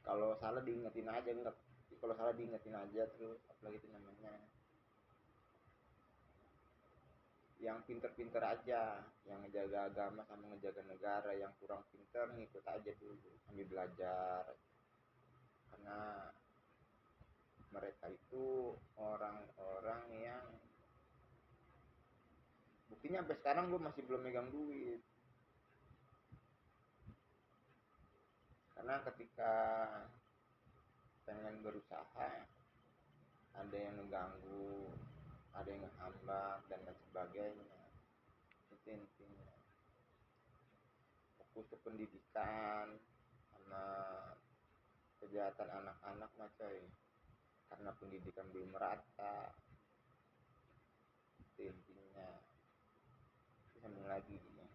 Kalau salah diingetin aja, enggak, kalau salah diingetin aja. Terus apalagi itu namanya, yang pinter-pinter aja, yang ngejaga agama sama ngejaga negara. Yang kurang pinter ngikut aja dulu sambil belajar, karena mereka itu orang-orang yang buktinya sampai sekarang gue masih belum megang duit. Karena ketika pengen berusaha, ada yang mengganggu, ada yang menghambat dan lain sebagainya. Itu intinya, fokus ke pendidikan sama kejahatan anak-anak mah coy, karena pendidikan belum merata. Itu intinya. Sambung lagi ya.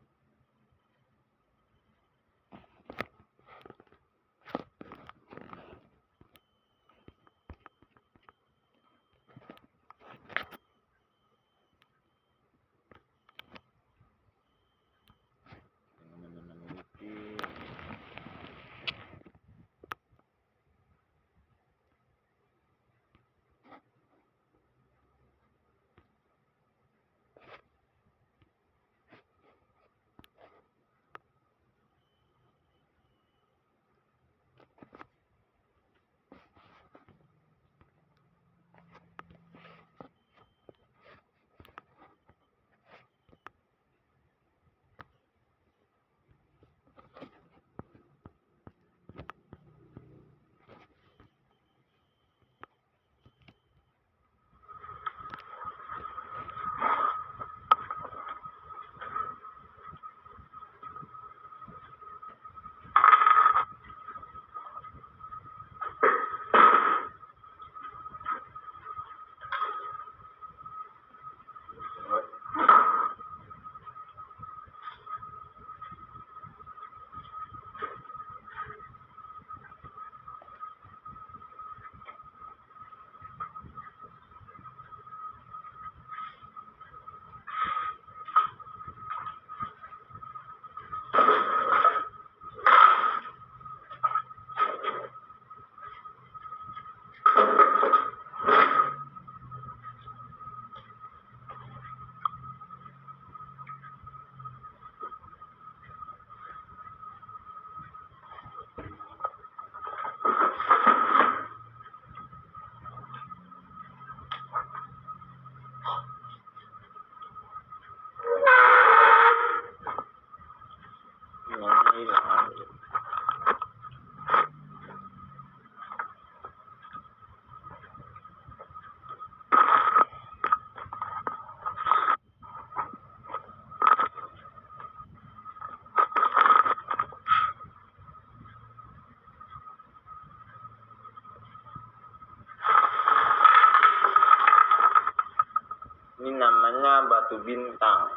Ini namanya batu bintang.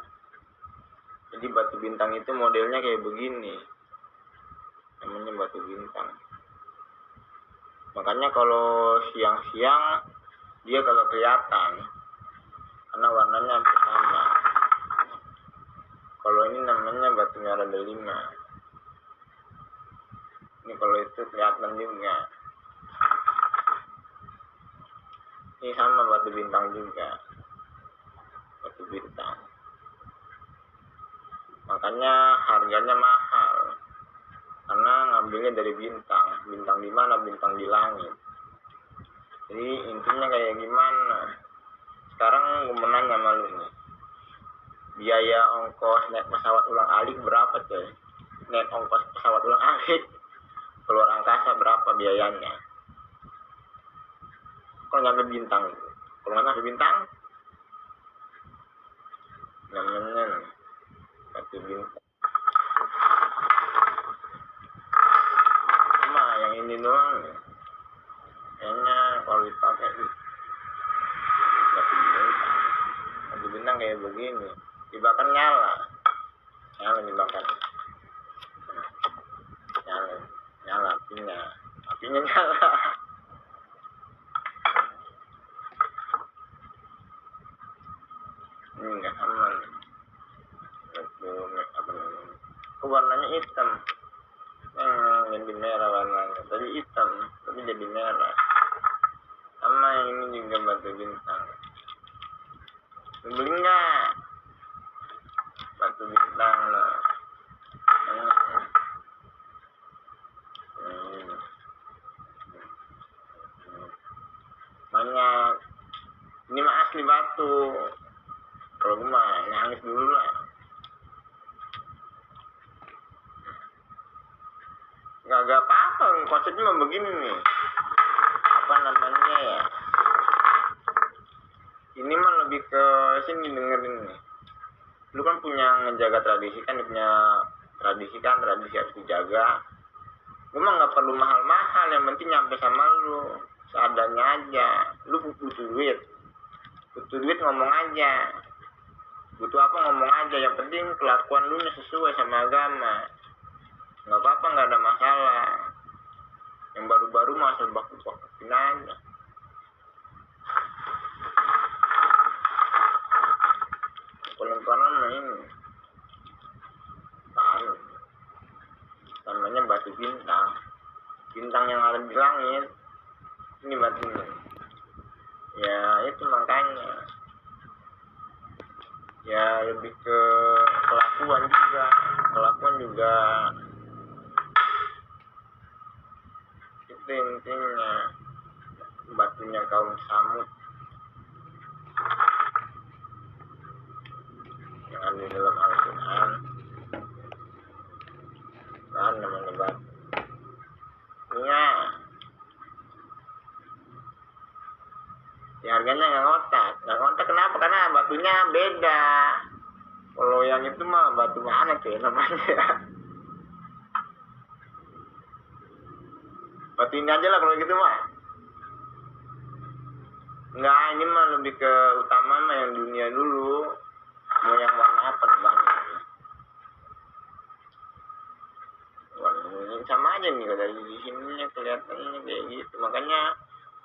Jadi batu bintang itu modelnya kayak begini, namanya batu bintang. Makanya kalau siang-siang dia kagak kelihatan karena warnanya hampir sama. Kalau ini namanya batu merah delima. Ini kalau itu kelihatan juga. Ini sama batu bintang juga, batu bintang. Makanya harganya mahal, karena ngambilnya dari bintang. Bintang di mana? Bintang di langit. Jadi intinya kayak gimana? Sekarang gue mau nanya sama lu nih, biaya ongkos naik pesawat ulang alik berapa coy? Naik ongkos pesawat ulang alik keluar angkasa berapa biayanya? Kalau nyampe bintang, kalau nggak nyampe bintang, namanya batu bintang. Cuma yang ini doang, kayaknya kalau dipakai batu bintang. Batu bintang kayak begini, dibakar nyala dibakar, nyala apinya nyala. Ini nggak aman. Warnanya hitam, jadi merah warnanya. Tadi hitam tapi jadi merah. Sama yang ini juga batu bintang. Beli nggak batu bintang loh. Banyak. Ini mah asli batu. Kalau gue mah nangis dulu lah. Gak apa-apa, konsepnya mah begini nih. Apa namanya ya? Ini mah lebih ke sini dengerin nih. Lu kan punya ngejaga tradisi kan, tradisi harus dijaga. Lu mah nggak perlu mahal-mahal, yang penting nyampe sama lu seadanya aja. Lu butuh duit ngomong aja. Butuh apa ngomong aja, yang penting kelakuan lu sesuai sama agama. Nggak apa-apa, nggak ada masalah. Yang baru-baru mah asal baku-bakuin aja. Pelan-pelan mah ini namanya batu bintang yang ada di langit. Ini batunya ya, itu makanya ya lebih ke kelakuan juga itu intinya. Batunya kaum Samud yang ada di dalam Al-Quran kan namanya batu. Ya harganya nggak ngotak kenapa? Karena batunya beda. Kalau yang itu mah batu mana cuy namanya? Batu ini aja lah kalau gitu mah. Enggak, ini mah lebih ke utama mah yang dunia dulu. Mau yang warna apa banyak. Warnanya sama aja nih dari di sini kelihatannya kayak gitu. Makanya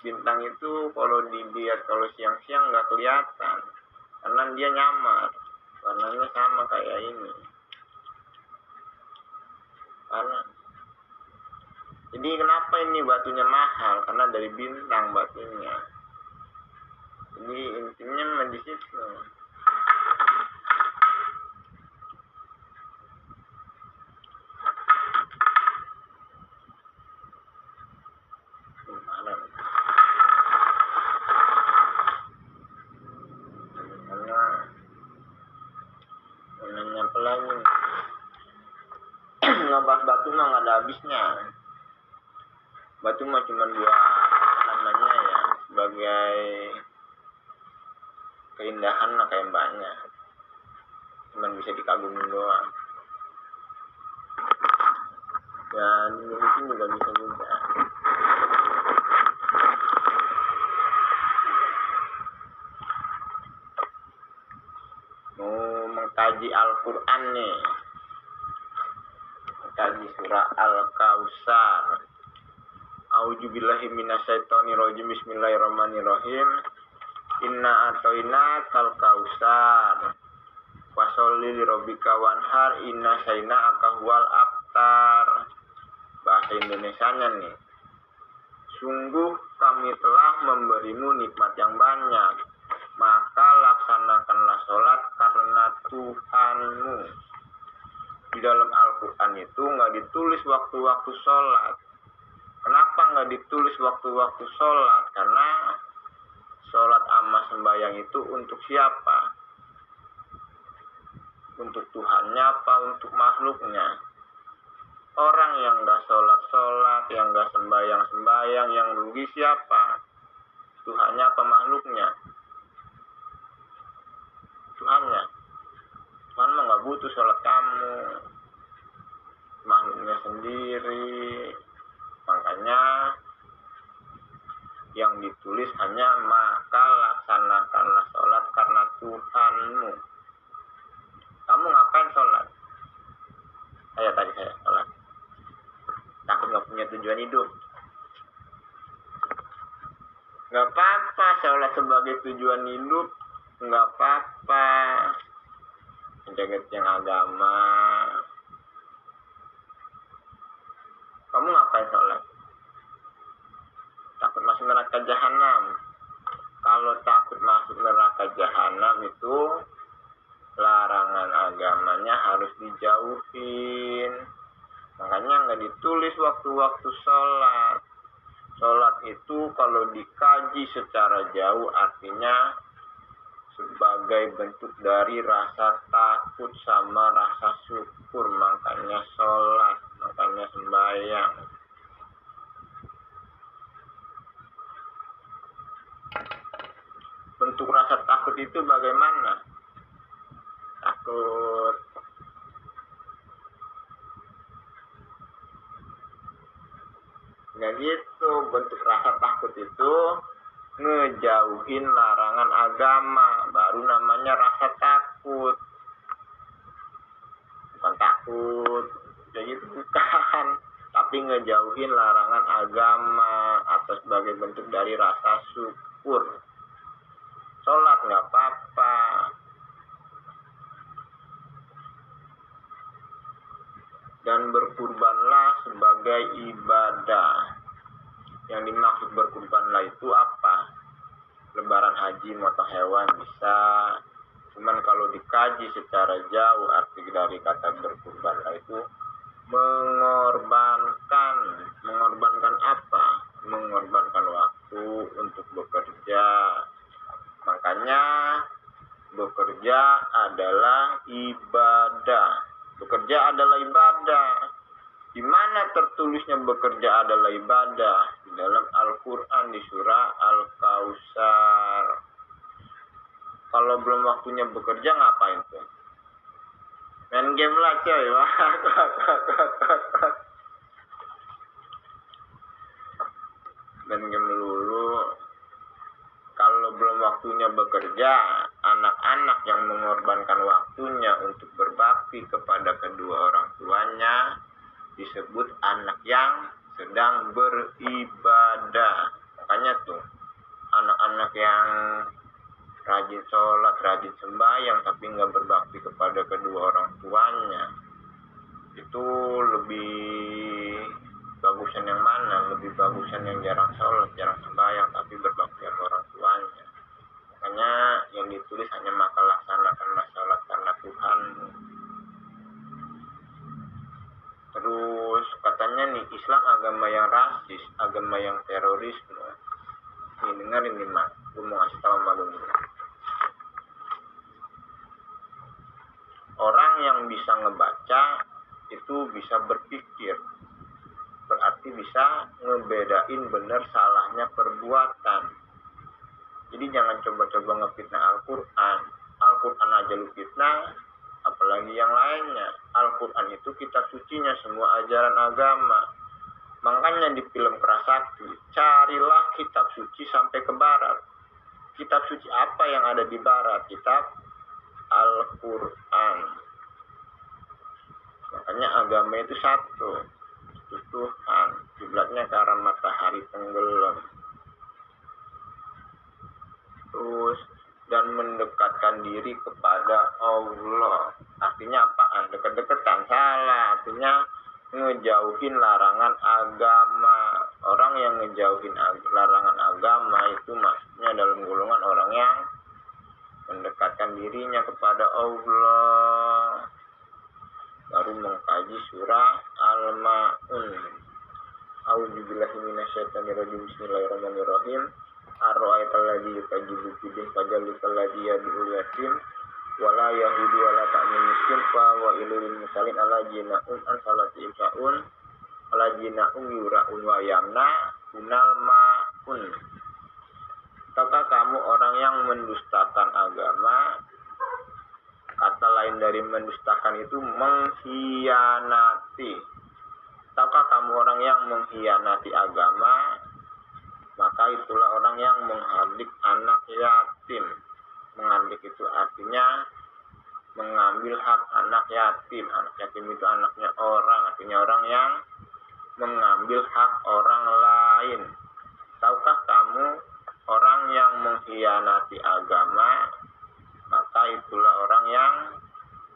bintang itu kalau dilihat kalau siang-siang nggak kelihatan karena dia nyamar, warnanya sama kayak ini. Karena jadi kenapa ini batunya mahal? Karena dari bintang batunya. Jadi intinya di situ. Lagi ngebahas batu mah nggak ada habisnya. Batu mah cuma buat namanya ya sebagai keindahan lah kayak banyak, cuman bisa dikagumin doang. Ya dimiliki juga bisa juga. Mengkaji Al-Quran nih, mengkaji surah Al-Kautsar. A'udzubillahi minasyaitonirrajim. Bismillahirrahmanirrahim. Inna atoina kal kausar fasholli lirabbika wanhar inna sayna akahwal abtar. Bahasa Indonesianya nih, sungguh kami telah memberimu nikmat yang banyak, maka laksanakanlah sholat karena Tuhanmu. Di dalam Al-Quran itu nggak ditulis waktu-waktu sholat. Kenapa nggak ditulis waktu-waktu sholat? Karena sholat sama sembahyang itu untuk siapa? Untuk Tuhannya apa untuk makhluknya? Orang yang nggak sholat-sholat, yang nggak sembahyang-sembahyang, yang rugi siapa? Tuhannya apa makhluknya? Tuhannya. Tuhan mah nggak butuh sholat kamu, makhluknya sendiri. Makanya yang ditulis hanya maka laksanakanlah sholat karena Tuhanmu. Kamu ngapain sholat? Tadi saya sholat takut nggak punya tujuan hidup. Nggak apa-apa sholat sebagai tujuan hidup, nggak apa-apa. Menjaga yang agama. Kamu ngapain sholat? neraka jahanam. Kalau takut masuk neraka jahanam itu larangan agamanya harus dijauhin. Makanya nggak ditulis waktu-waktu sholat. Sholat itu kalau dikaji secara jauh artinya sebagai bentuk dari rasa takut sama rasa syukur. Makanya sholat, makanya sembahyang. Bentuk rasa takut itu bagaimana? Takut nggak gitu. Bentuk rasa takut itu ngejauhin larangan agama, baru namanya rasa takut. Bukan takut kayak gitu, bukan, tapi ngejauhin larangan agama atau sebagai bentuk dari rasa syukur. Sholat nggak apa-apa, dan berkurbanlah sebagai ibadah. Yang dimaksud berkurbanlah itu apa? Lebaran haji, motong hewan bisa. Cuman kalau dikaji secara jauh arti dari kata berkurbanlah itu mengorbankan. Mengorbankan apa? Mengorbankan waktu untuk bekerja. Makanya bekerja adalah ibadah. Bekerja adalah ibadah. Di mana tertulisnya bekerja adalah ibadah? Di dalam Al-Quran di surah Al-Kautsar. Kalau belum waktunya bekerja ngapain tuh? Main game lah coy. Main game dulu. Kalau belum waktunya bekerja, anak-anak yang mengorbankan waktunya untuk berbakti kepada kedua orang tuanya disebut anak yang sedang beribadah. Makanya tuh, anak-anak yang rajin sholat, rajin sembahyang, tapi nggak berbakti kepada kedua orang tuanya, itu lebih bagusan yang mana? Lebih bagusan yang jarang sholat, jarang sembahyang, tapi berbakti sama orang tuanya. Makanya yang ditulis hanya maka laksanakanlah sholat karena Tuhan. Terus katanya nih, Islam agama yang rasis, agama yang terorisme. Nih dengerin nih mak, gue mau ngasih tau sama lu nih. Orang yang bisa ngebaca itu bisa berpikir, berarti bisa ngebedain benar salahnya perbuatan. Jadi jangan coba-coba ngefitnah Al-Quran. Al-Quran aja lu fitnah, apalagi yang lainnya. Al-Quran itu kitab sucinya semua ajaran agama. Makanya di film Kerasakti, carilah kitab suci sampai ke barat. Kitab suci apa yang ada di barat? Kitab Al-Quran. Makanya agama itu satu, itu Tuhan. Kiblatnya ke arah matahari tenggelam. Terus dan mendekatkan diri kepada Allah. Artinya apaan? Dekat-dekatan, salah. Artinya ngejauhin larangan agama. Orang yang ngejauhin larangan agama itu maksudnya dalam golongan orang yang mendekatkan dirinya kepada Allah. Baru mengkaji surah Al-Ma'un. A'udzubillahi minasyaitonirrajim. Bismillahirrahmanirrahim. Ar-ra'aital ladzi yukadzibu bid-din fadzalikal ladzi yad'ul yatim wala yahudi wala ta'min miskin fa wa ilul musallin alladzina an salati imsaun alladzina yura'un wa yamna unal ma'un. Tahukah kamu orang yang mendustakan agama? Kata lain dari mendustakan itu mengkhianati. Tahukah kamu orang yang mengkhianati agama? Maka itulah orang yang menghardik anak yatim. Menghardik itu artinya mengambil hak anak yatim. Anak yatim itu anaknya orang, artinya orang yang mengambil hak orang lain. Tahukah kamu orang yang mengkhianati agama? Maka itulah orang yang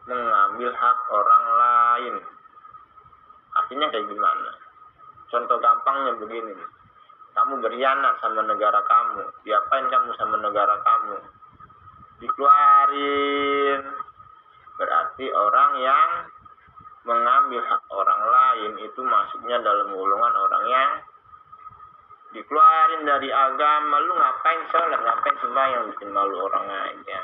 mengambil hak orang lain. Artinya kayak gimana? Contoh gampangnya begini. Kamu berkhianat sama negara kamu. Diapain kamu sama negara kamu? Dikeluarin. Berarti orang yang mengambil hak orang lain itu masuknya dalam golongan orang yang dikeluarin dari agama. Lu ngapain sholat, ngapain sembahyang, bikin malu orang aja.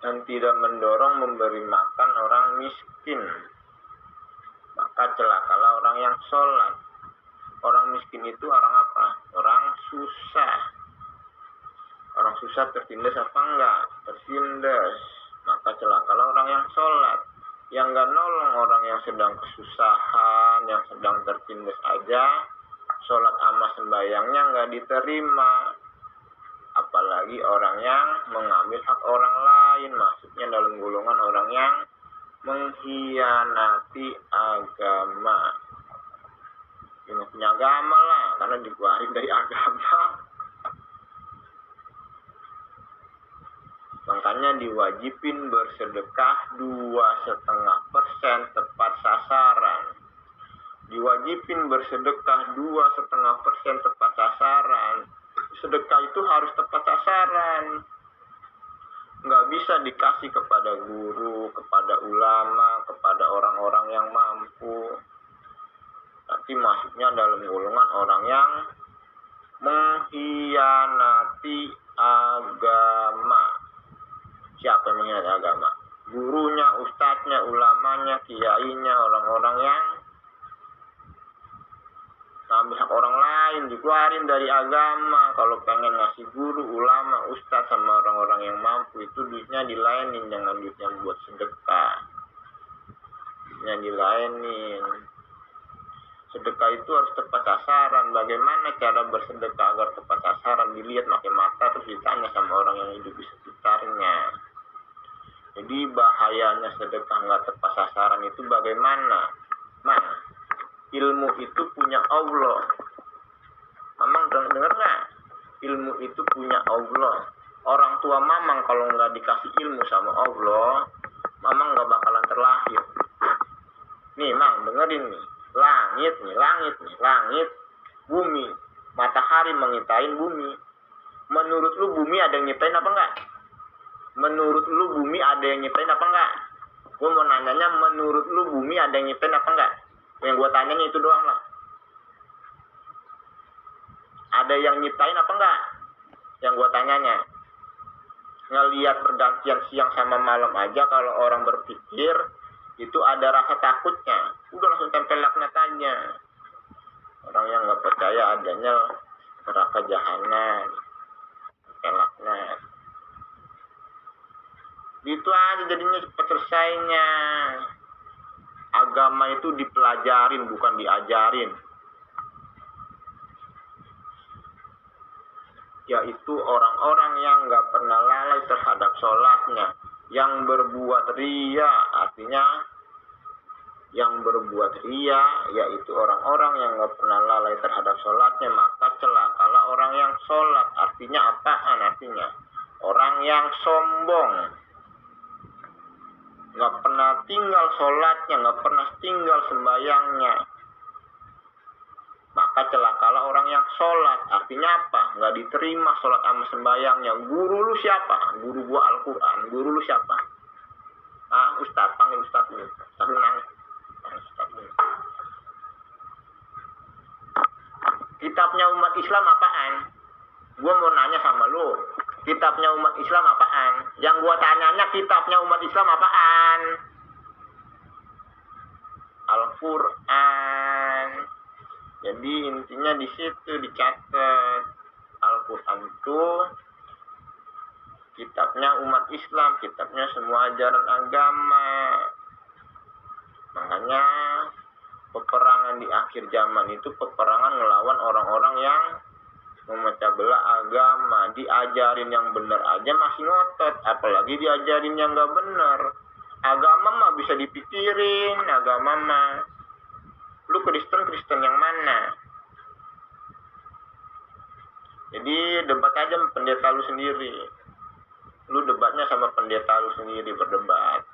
Dan tidak mendorong memberi makan orang miskin, maka celakalah orang yang sholat. Orang miskin itu orang apa? Orang susah. Orang susah tertindas apa enggak? Tertindas. Maka celakalah orang yang sholat. Yang enggak nolong orang yang sedang kesusahan, yang sedang tertindas aja, sholat sama sembahyangnya enggak diterima. Apalagi orang yang mengambil hak orang lain, maksudnya dalam golongan orang yang mengkhianati agama. Ini punya agama lah, karena dikeluarin dari agama. Makanya diwajibin bersedekah 2,5% tepat sasaran. Diwajibin bersedekah 2,5% tepat sasaran. Sedekah itu harus tepat sasaran. Nggak bisa dikasih kepada guru, kepada ulama, kepada orang-orang yang mampu. Nanti masuknya dalam golongan orang yang mengkhianati agama. Siapa yang mengkhianati agama? Gurunya, ustadznya, ulamanya, kiainya, orang-orang yang ngambil hak orang lain, dikeluarin dari agama. Kalau pengen ngasih guru, ulama, ustadz sama orang-orang yang mampu, itu duitnya dilainin, jangan duitnya buat sedekah. Duitnya dilainin. Sedekah itu harus tepat sasaran. Bagaimana cara bersedekah agar tepat sasaran? Dilihat pakai mata, terus ditanya sama orang yang hidup di sekitarnya. Jadi bahayanya sedekah nggak tepat sasaran itu bagaimana? Ilmu itu punya Allah. Mamang dengar nggak? Ilmu itu punya Allah. Orang tua Mamang kalau nggak dikasih ilmu sama Allah, Mamang nggak bakalan terlahir. Nih, Mang, dengerin nih. Langit, bumi, matahari mengitain bumi. Menurut lu bumi ada yang nyiptain apa enggak? Menurut lu bumi ada yang nyiptain apa enggak? Gue mau nanyanya, menurut lu bumi ada yang nyiptain apa enggak? Yang gue tanyanya itu doang lah. Ada yang nyiptain apa enggak? Yang gue tanyanya. Ngelihat pergantian siang sama malam aja, kalau orang berpikir itu ada rasa takutnya, udah langsung tempel laknat aja. Orang yang nggak percaya adanya neraka jahanam, tempel laknat. Gitu aja jadinya cepat selesainya. Agama itu dipelajarin, bukan diajarin. Yaitu orang-orang yang nggak pernah lalai terhadap sholatnya, yang berbuat ria, artinya yang berbuat ria, yaitu orang-orang yang nggak pernah lalai terhadap sholatnya, maka celakalah orang yang sholat. Artinya apaan? Artinya orang yang sombong, nggak pernah tinggal sholatnya, nggak pernah tinggal sembayangnya, maka celakalah orang yang sholat. Artinya apa? Nggak diterima sholat sama sembayangnya. Guru lu siapa? Guru gua Al-Quran. Guru lu siapa? Ustadz, panggil Ustadz lu. Ustadz lu nangis. Kitabnya umat Islam apaan? Gua mau nanya sama lu. Kitabnya umat Islam apaan? Yang gua tanyanya kitabnya umat Islam apaan? Al-Quran. Jadi intinya di situ dicatat, Al-Quran itu kitabnya umat Islam, kitabnya semua ajaran agama. Makanya peperangan di akhir zaman itu peperangan melawan orang-orang yang memecah belah agama. Diajarin yang benar aja masih ngotot, apalagi diajarin yang gak benar. Agama mah bisa dipikirin, agama mah. Lu Kristen yang mana? Jadi debat aja sama pendeta lu sendiri. Lu debatnya sama pendeta lu sendiri, berdebat.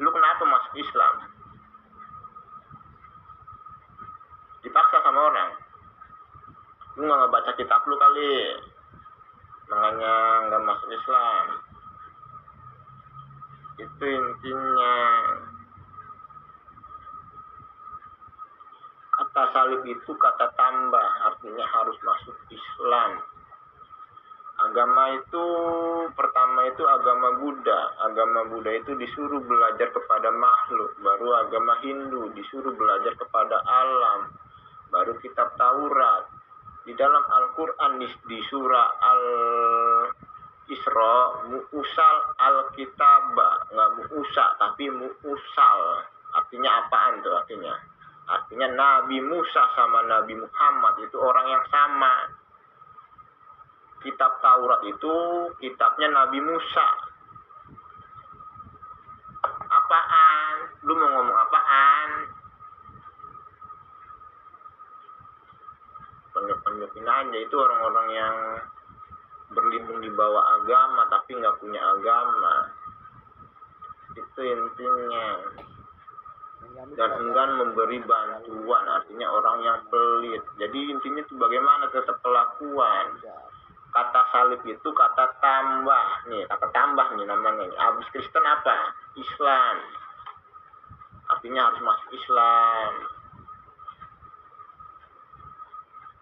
Lu kenapa masuk Islam? Lu nggak baca kitab lu kali, makanya nggak masuk Islam. Itu intinya. Kata salib itu kata tambah, artinya harus masuk Islam. Agama itu pertama itu agama Buddha. Agama Buddha itu disuruh belajar kepada makhluk. Baru agama Hindu disuruh belajar kepada alam. Baru kitab Taurat. Di dalam Al-Quran di surah Al-Isra, mu'usal al-kitaba. Nggak mu'usa, tapi mu'usal. Artinya apaan tuh artinya? Artinya Nabi Musa sama Nabi Muhammad itu orang yang sama. Kitab Taurat itu kitabnya Nabi Musa. Apaan? Lu mau ngomong apaan? Penjepin aja, itu orang-orang yang berlindung di bawah agama tapi nggak punya agama. Itu intinya. Dan enggan memberi bantuan, artinya orang yang pelit. Jadi intinya itu bagaimana tetap kelakuan. Kata salib itu kata tambah nih, kata tambah nih namanya nih. Abis Kristen apa? Islam. Artinya harus masuk Islam.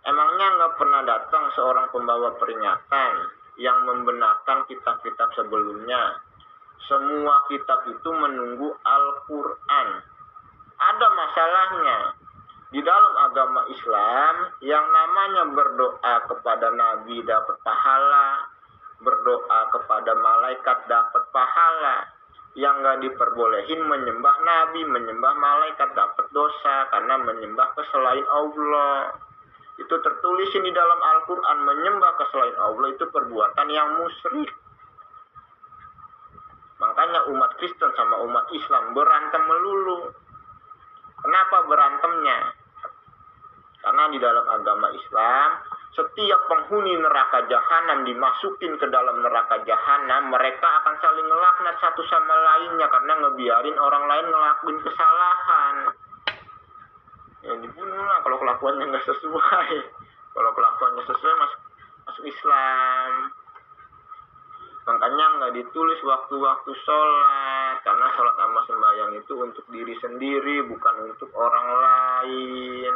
Emangnya nggak pernah datang seorang pembawa peringatan yang membenarkan kitab-kitab sebelumnya? Semua kitab itu menunggu Al-Quran. Ada masalahnya. Di dalam agama Islam, yang namanya berdoa kepada Nabi dapat pahala, berdoa kepada malaikat dapat pahala. Yang gak diperbolehin menyembah Nabi, menyembah malaikat dapat dosa karena menyembah ke selain Allah. Itu tertulis di dalam Al-Quran, menyembah ke selain Allah itu perbuatan yang musyrik. Makanya umat Kristen sama umat Islam berantem melulu. Kenapa berantemnya? Karena di dalam agama Islam, setiap penghuni neraka jahanam dimasukin ke dalam neraka jahanam, mereka akan saling ngelaknat satu sama lainnya karena ngebiarin orang lain ngelakuin kesalahan. Ya dibunuh lah kalau kelakuannya nggak sesuai. Kalau kelakuannya sesuai masuk Islam. Makanya nggak ditulis waktu-waktu sholat, karena sholat sama sembahyang itu untuk diri sendiri, bukan untuk orang lain.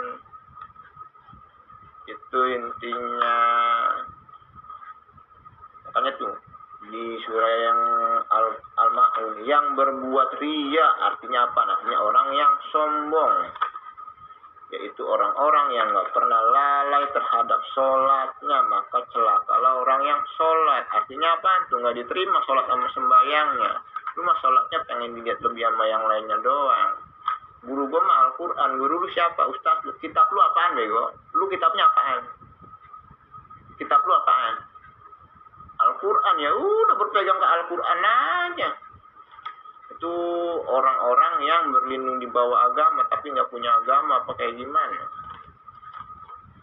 Itu intinya. Makanya tuh di surah yang Al-Ma'un, yang berbuat riya artinya apa? Artinya orang yang sombong, yaitu orang-orang yang gak pernah lalai terhadap sholatnya, maka celakalah orang yang sholat. Artinya apa? Tuh gak diterima sholat sama sembahyangnya. Lu mah sholatnya pengen dilihat lebih sama yang lainnya doang. Guru gue mah Al-Quran. Guru lu siapa? Ustaz lu. Kitab lu apaan bego? Lu kitabnya apaan? Kitab lu apaan? Al-Quran. Ya udah berpegang ke Al-Quran aja. Itu orang-orang yang berlindung di bawah agama tapi nggak punya agama apa kayak gimana.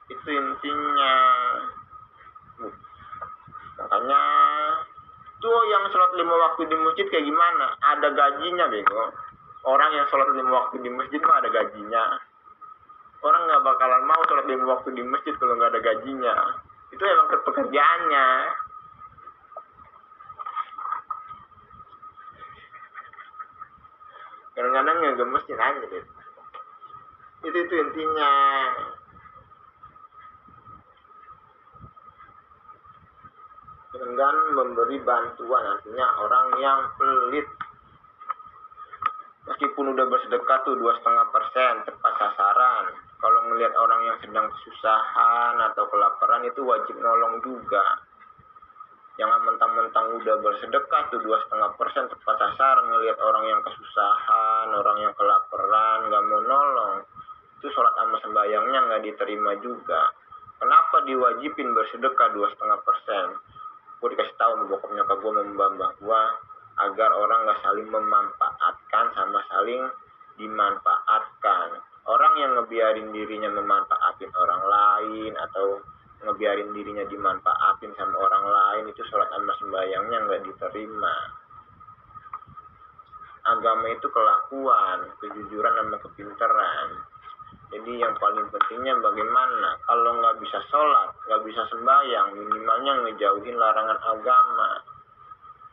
Itu intinya. Makanya tuh yang sholat 5 waktu di masjid kayak gimana? Ada gajinya bego. Orang yang sholat 5 waktu di masjid mah ada gajinya. Orang nggak bakalan mau sholat 5 waktu di masjid kalau nggak ada gajinya. Itu emang pekerjaannya. Kadang-kadang nggak gemesin aja deh. Itu intinya. Enggan memberi bantuan, artinya orang yang pelit. Meskipun udah bersedekah tuh 2,5% tepat sasaran. Kalau ngelihat orang yang sedang kesusahan atau kelaparan itu wajib nolong juga. Jangan mentang-mentang udah bersedekah tuh 2,5% tepat sasaran, ngelihat orang yang kesusahan, orang yang kelaparan, nggak mau nolong. Itu sholat sama sembahyangnya nggak diterima juga. Kenapa diwajibin bersedekah 2,5%? Gue dikasih tahu sama bokap nyokap gue, mbak gue, agar orang nggak saling memanfaatkan sama saling dimanfaatkan. Orang yang ngebiarin dirinya memanfaatin orang lain atau ngebiarin dirinya dimanfaatin sama orang lain, itu sholat sama sembahyangnya nggak diterima. Agama itu kelakuan, kejujuran sama kepintaran. Jadi yang paling pentingnya bagaimana kalau nggak bisa sholat, nggak bisa sembahyang, minimalnya ngejauhin larangan agama.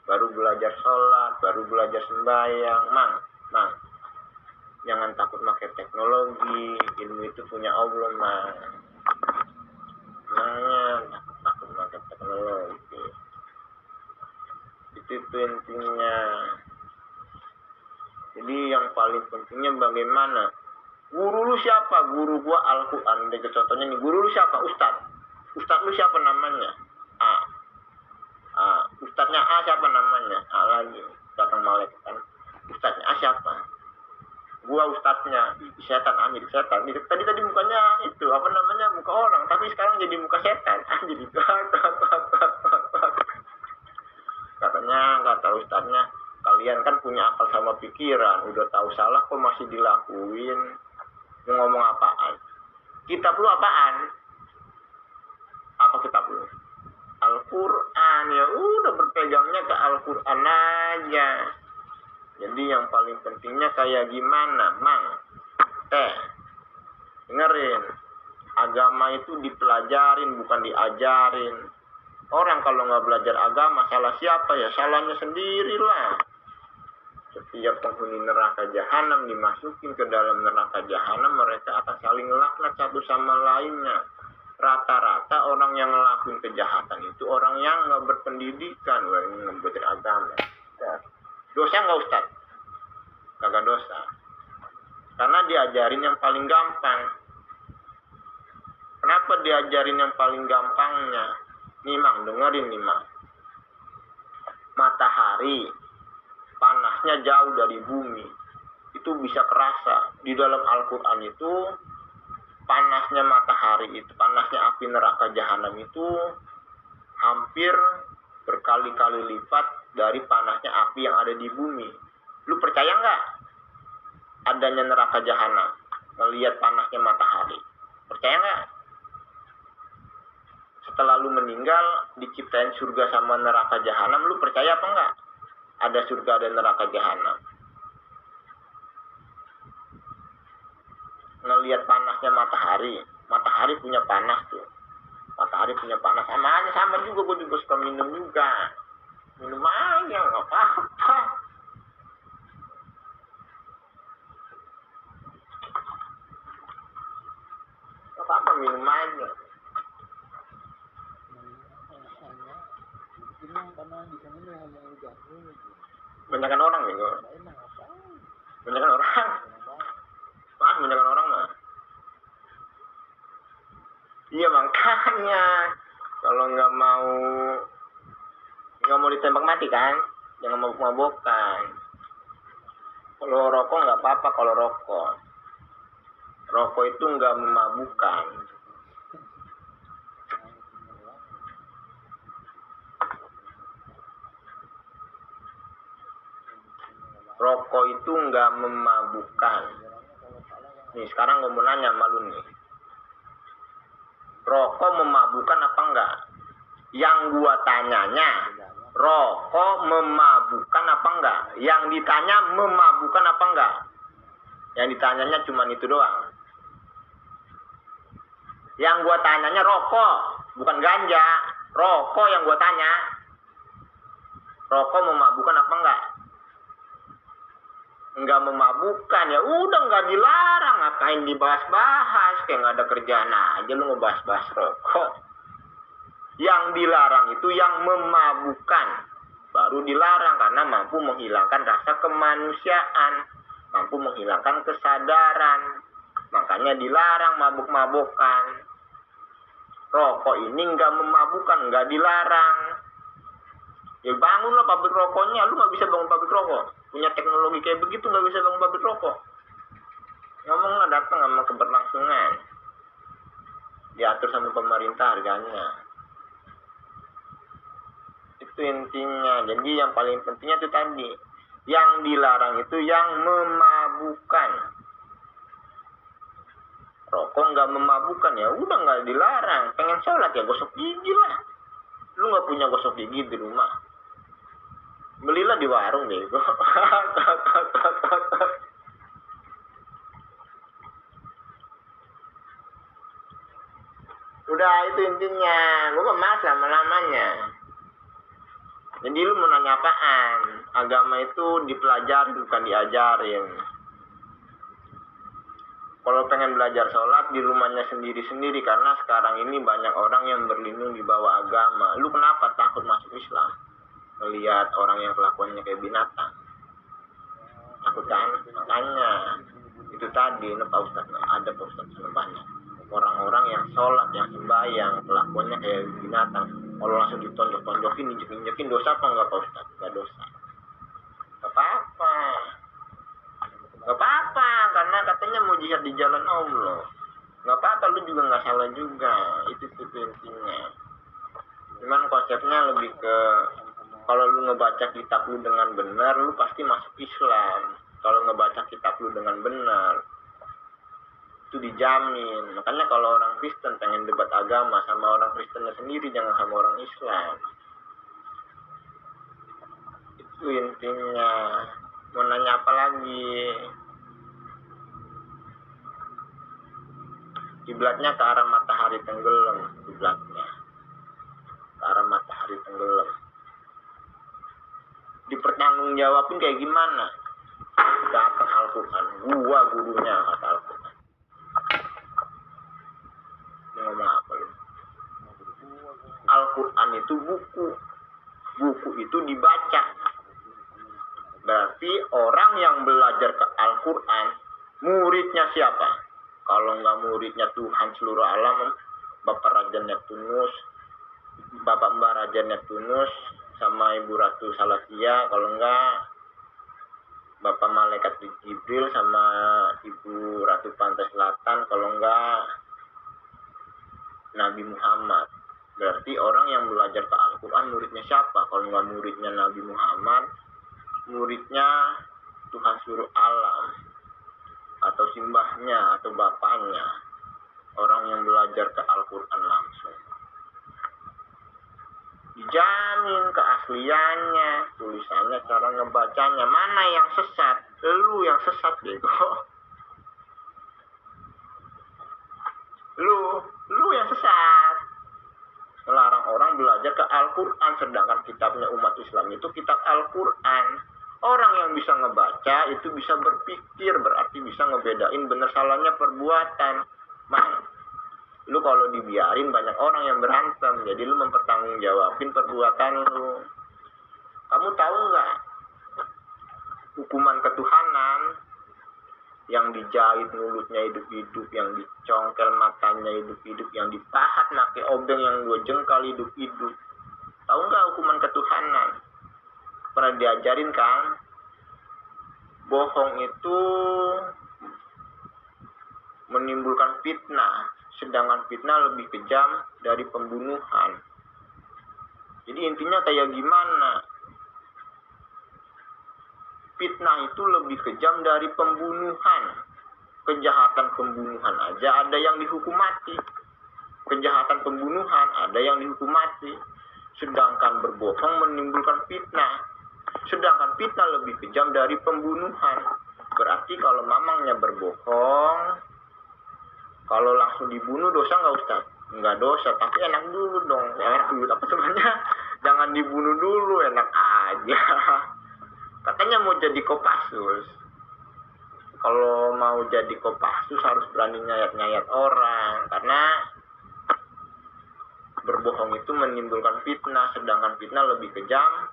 Baru belajar sholat, baru belajar sembahyang. Mang, jangan takut pakai teknologi, ilmu itu punya Allah, Mang. Jangan takut pakai teknologi. Itu intinya. Jadi yang paling pentingnya bagaimana? Guru lu siapa? Guru gua Al-Quran. Contohnya nih, guru lu siapa? Ustadz lu siapa namanya? A. Ustadznya A siapa namanya? A lagi. Datang malaikat kan. Ustadznya A siapa? Gua ustadznya. Setan, anjir setan. Tadi mukanya itu, apa namanya? Muka orang. Tapi sekarang jadi muka setan. Anjir itu. Katanya, kata ustadznya, kalian kan punya akal sama pikiran. Udah tahu salah kok masih dilakuin. Mau ngomong apaan? Kitab lu apaan? Apa kitab lu? Al-Quran. Ya udah berpegangnya ke Al-Quran aja. Jadi yang paling pentingnya kayak gimana, Mang? Dengerin. Agama itu dipelajarin, bukan diajarin. Orang kalau nggak belajar agama, salah siapa ya? Salahnya sendirilah. Setiap penghuni neraka jahanam dimasukin ke dalam neraka jahanam, mereka akan saling laknat satu sama lainnya. Rata-rata orang yang ngelakuin kejahatan itu orang yang nggak berpendidikan, nggak beragama. Dosa nggak Ustaz? Kagak dosa. Karena diajarin yang paling gampang. Kenapa diajarin yang paling gampangnya? Nih Mang, dengerin nih Mang. Matahari panasnya jauh dari bumi, itu bisa kerasa. Di dalam Al-Quran itu panasnya matahari itu, panasnya api neraka jahanam itu hampir berkali-kali lipat dari panasnya api yang ada di bumi. Lu percaya nggak adanya neraka jahanam? Melihat panasnya matahari, percaya nggak? Setelah lu meninggal diciptain surga sama neraka jahanam, lu percaya apa nggak? Ada surga, ada neraka jahanam. Ngelihat panasnya matahari, matahari punya panas tuh. Matahari punya panas, sama juga, gue juga suka minum juga. Minum aja, nggak apa-apa. Nggak apa-apa, minum aja. Banyakan orang nih gue. Banyakan orang. Banyakan orang mah. Iya makanya kalau nggak mau ditembak mati kan, jangan mabuk-mabukan. Kalau rokok nggak apa-apa kalau rokok. Rokok itu nggak memabukkan. Rokok itu nggak memabukkan. Nih sekarang gue mau nanya sama lu nih. Rokok memabukkan apa enggak? Yang gua tanyanya, rokok memabukkan apa enggak? Yang ditanya memabukkan apa enggak? Yang ditanyanya cuma itu doang. Yang gua tanyanya rokok, bukan ganja. Rokok yang gua tanya. Rokok memabukkan apa enggak? Enggak memabukkan, ya udah nggak dilarang, ngapain dibahas-bahas, kayak nggak ada kerjaan aja lu ngebahas-bahas rokok. Yang dilarang itu yang memabukkan, baru dilarang karena mampu menghilangkan rasa kemanusiaan, mampu menghilangkan kesadaran, makanya dilarang mabuk-mabukan. Rokok ini nggak memabukkan, nggak dilarang. Ya bangunlah pabrik rokoknya, lu nggak bisa bangun pabrik rokok. Punya teknologi kayak begitu nggak bisa bangun pabrik rokok. Ngomonglah datang sama keberlangsungan. Diatur sama pemerintah harganya. Itu intinya. Jadi yang paling pentingnya itu tadi. Yang dilarang itu yang memabukkan. Rokok nggak memabukkan, ya udah nggak dilarang. Pengen sholat ya gosok gigi lah. Lu nggak punya gosok gigi di rumah, belilah di warung deh. udah itu intinya. Gue mah malas lama-lamanya. Jadi lu mau nanya apaan? Agama itu dipelajari bukan diajarin. Kalau pengen belajar sholat di rumahnya sendiri-sendiri, karena sekarang ini banyak orang yang berlindung di bawah agama. Lu kenapa takut masuk Islam? Melihat orang yang kelakuannya kayak binatang. Takut kan? Makanya itu tadi Pak Ustadz, ada Pak Ustadz banyak orang-orang yang sholat, yang sembahyang, kelakuannya kayak binatang. Kalau langsung ditonjok-tonjokin, injek-injekin, dosa apa enggak Pak Ustadz? Enggak dosa. Enggak apa-apa. Gak apa-apa, karena katanya mau jihad di jalan Allah. Gak apa-apa, lu juga gak salah juga. Itu intinya. Cuman konsepnya lebih ke, kalau lu ngebaca kitab lu dengan benar, lu pasti masuk Islam. Kalau ngebaca kitab lu dengan benar, itu dijamin. Makanya kalau orang Kristen pengen debat agama sama orang Kristennya sendiri, jangan sama orang Islam. Itu intinya. Mau nanya apa lagi? Kiblatnya ke arah matahari tenggelam. Kiblatnya ke arah matahari tenggelam. Dipertanggungjawabin kayak gimana? Datang Al-Quran. Gua gurunya kata Al-Quran. Ini ngomong apa lu? Al-Quran itu buku. Buku itu dibaca. Berarti orang yang belajar ke Al-Quran, muridnya siapa? Kalau nggak muridnya Tuhan seluruh alam, Bapak Raja Neptunus, Bapak Mbak Raja Neptunus, sama Ibu Ratu Salasia. Kalau nggak Bapak Malaikat Jibril sama Ibu Ratu Pantai Selatan. Kalau nggak Nabi Muhammad. Berarti orang yang belajar ke Al-Quran, muridnya siapa? Kalau nggak muridnya Nabi Muhammad, muridnya Tuhan seluruh alam, atau simbahnya atau bapaknya, orang yang belajar ke Al-Quran langsung. Dijamin keasliannya, tulisannya, cara ngebacanya. Mana yang sesat? Lu yang sesat, bego. Lu yang sesat. Melarang orang belajar ke Al-Quran, sedangkan kitabnya umat Islam itu kitab Al-Quran. Orang yang bisa ngebaca itu bisa berpikir, berarti bisa ngebedain bener salahnya perbuatan. Lu kalau dibiarin banyak orang yang berantem, jadi lu mempertanggungjawabin perbuatan lu. Kamu tahu nggak hukuman ketuhanan? Yang dijahit mulutnya hidup-hidup, yang dicongkel matanya hidup-hidup, yang dipahat pakai obeng yang 2 jengkal hidup-hidup. Tahu nggak hukuman ketuhanan? Pernah diajarin kan? Bohong itu menimbulkan fitnah, sedangkan fitnah lebih kejam dari pembunuhan. Jadi intinya kayak gimana? Fitnah itu lebih kejam dari pembunuhan. Kejahatan pembunuhan aja ada yang dihukum mati. Kejahatan pembunuhan ada yang dihukum mati. Sedangkan berbohong menimbulkan fitnah. Sedangkan fitnah lebih kejam dari pembunuhan. Berarti kalau mamangnya berbohong, kalau langsung dibunuh dosa nggak Ustaz? Nggak dosa, tapi enak dulu dong. Enak dulu apa sebenarnya? Jangan dibunuh dulu, enak aja. Katanya mau jadi Kopassus. Kalau mau jadi Kopassus harus berani nyayat-nyayat orang. Karena berbohong itu menimbulkan fitnah. Sedangkan fitnah lebih kejam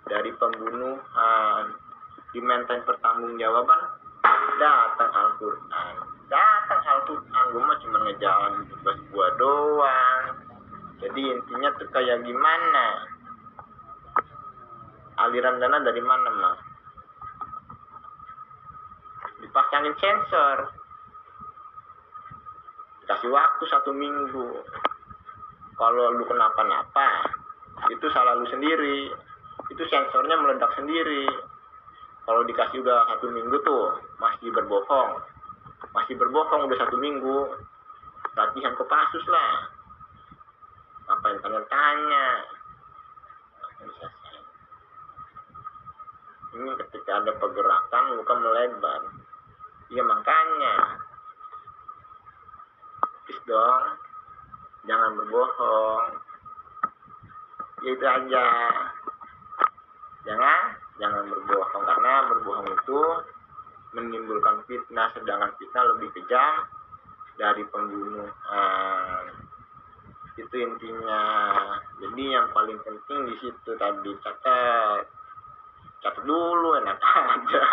dari pembunuhan. Dimintain pertanggungjawaban, datang Al-Quran. Datang Al-Quran, gue mah cuma ngejalan tugas gue doang. Jadi intinya tuh kayak gimana? Aliran dana dari mana mah? Dipasangin sensor. Kasih waktu 1 minggu. Kalau lu kenapa-napa, itu salah lu sendiri. Itu sensornya meledak sendiri. Kalau dikasih udah 1 minggu tuh masih berbohong. Masih berbohong udah 1 minggu. Latihan Kopassus lah. Ngapain tanya-tanya? Ini ketika ada pergerakan luka melebar. Iya makanya please dong, jangan berbohong. Ya itu aja. Jangan berbohong, karena berbohong itu menimbulkan fitnah, sedangkan fitnah lebih kejam dari pembunuhan. Itu intinya. Jadi yang paling penting di situ tadi, catat dulu, enak aja.